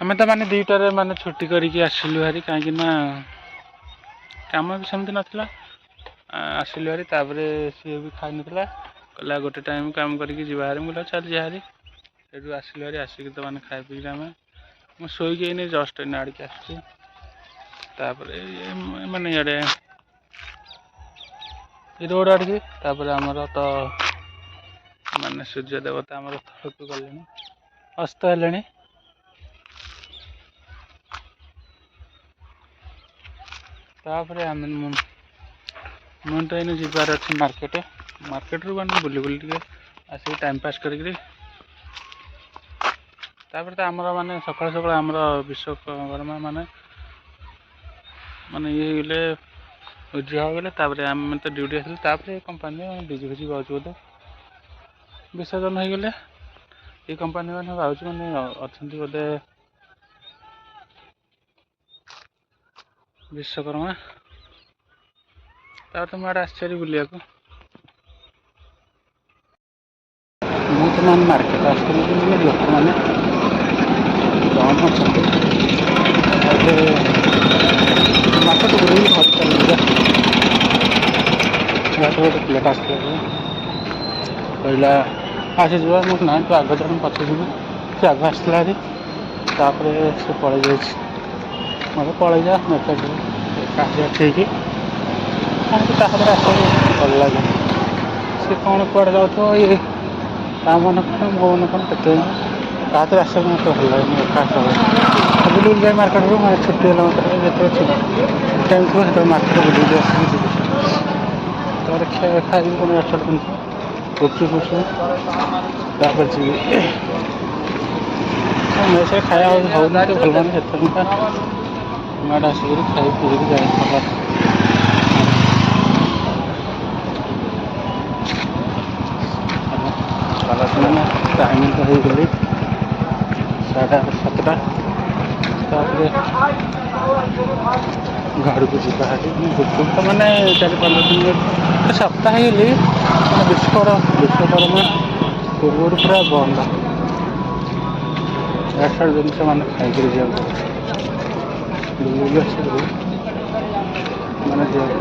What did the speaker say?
ଆମେ ତ ମାନେ 2टाରେ ମାନେ ଛୁଟି କରିକି ଆସିଲୁ ଭାରି କାହିଁକି ନା କାମ ବି ସେମିତି ନଥିଲା। ଆସିଲୁ ଭାରି ତାପରେ ସିଏ ବି ଖାଇନଥିଲା କହିଲା ଗୋଟେ ଟାଇମ୍ କାମ କରିକି ଯିବା ହାରି। ମୁଁ କହିଲି ଚାଲ ଯିବା ହାରି। ସେଠୁ ଆସିଲୁ ଭାରି ଆସିକି ତ ମାନେ ଖାଇ ପିଇକି ଆମେ ମୁଁ ଶୋଇକି ଏଇନେ ଜଷ୍ଟ ଏଇନେ ଆଡ଼ିକି ଆସୁଛି। ତାପରେ ମାନେ ଇଆଡ଼େ ରୋଡ଼ ଆଡ଼ିକି ତାପରେ ଆମର ତ ମାନେ ସୂର୍ଯ୍ୟ ଦେବତା ଆମର ତଳକୁ ଗଲେଣି, ଅସ୍ତ ହେଲେଣି। ତାପରେ ମୁଁ ତ ଏଇନେ ଯିବାର ଅଛି ମାର୍କେଟରୁ ମାନେ ବୁଲି ଟିକେ ଆସିକି ଟାଇମ୍ ପାସ୍ କରିକିରି ତାପରେ ତ ଆମର ମାନେ ସକାଳୁ ଆମର ବିଶ୍ୱକର୍ମା ମାନେ ଇଏ ହେଇଗଲେ ଉଜ୍ଜଳ ହେଇଗଲେ। ତାପରେ ଆମେ ତ ଡ୍ୟୁଟି ଆସିଲୁ ତାପରେ କମ୍ପାନୀରେ ଡିଜି ଫିଜି ପାଉଛି ବୋଧେ ବିସର୍ଜନ ହେଇଗଲେ। ଏଇ କମ୍ପାନୀ ମାନେ ଭାବୁଛି ମାନେ ଅଛନ୍ତି ବୋଧେ ବିଶ୍ୱକର୍ମା। ତାପରେ ତ ମୁଁ ଆଡ଼େ ଆସିଛି ବୁଲିବାକୁ। ମୁଁ ତ ମାନେ ମାର୍କେଟ ଆସିଥିଲି ଲୋକମାନେ କମ୍ ଅଛନ୍ତି। ଏବେ ମାର୍କେଟ ବୁଲିକି ଘର ଚାଲିଯିବା। ଗୋଟେ ପିଲାଟା ଆସିଥିଲା କହିଲା ଆସିଯିବା। ମୁଁ ନାଇଁ ତୁ ଆଗ ଯା ମୁଁ ପଛେ ଯିବି। ସେ ଆଗ ଆସିଥିଲା ଭାରି ତାପରେ ସେ ପଳେଇ ଯାଇଛି। ମୋତେ ପଳେଇଯା ଏକା ଆସିବା ଠିକ୍। କାହିଁକି ତା ସାଥିରେ ଆସିବାକୁ ଭଲ ଲାଗେ। ସେ କ'ଣ କୁଆଡ଼େ ଯାଉଥିବ ଇଏ ତା ମନେ କ'ଣ ମୋ ମନେ କ'ଣ କେତେବେଳେ ତା ସାଥିରେ ଆସିବାକୁ ମୋତେ ଭଲ ଲାଗେନି। ଏକା ବୁଲି ଯାଏ ମାର୍କେଟରୁ ଛୁଟି ହେଲା ମାତ୍ରେ ଯେତେବେଳେ ଟାଇମ୍ ଥିବ ସେତେବେଳେ ମାର୍କେଟ ବୁଲିକି ଆସିକି ଯିବି। ତାପରେ ଖାଇବି ପୁଣି ଗୁପଚୁପ୍ ତାପରେ ଯିବି। ମେସରେ ଖାଇବା ହଉନି ଭଲ ଲାଗୁନି ସେଥିପାଇଁକା ମୁଁ ଆଡ଼େ ଆସିକିରି ଖାଇ ପିଇକି ଯାଏ ଭଲ। ମାନେ ଟାଇମ୍ ତ ହେଇଗଲି 7:30। ତାପରେ ଘରକୁ ଯିବା ହାରି। ଗୁପଚୁପ୍ ତ ମାନେ 4-5 ଦିନ ଗୋଟେ ସପ୍ତାହ ହେଇଗଲି ମାନେ ବିଶ୍ୱକର୍ମା ପୂର୍ବରୁ ପୁରା ବନ୍ଦ। ଇଆଡ଼େ ସିଆଡ଼େ ଜିନିଷ ମାନେ ଖାଇକିରି ଯିବାକୁ ବୁଲି ଆସିକିରି ମାନେ ଯିବାକୁ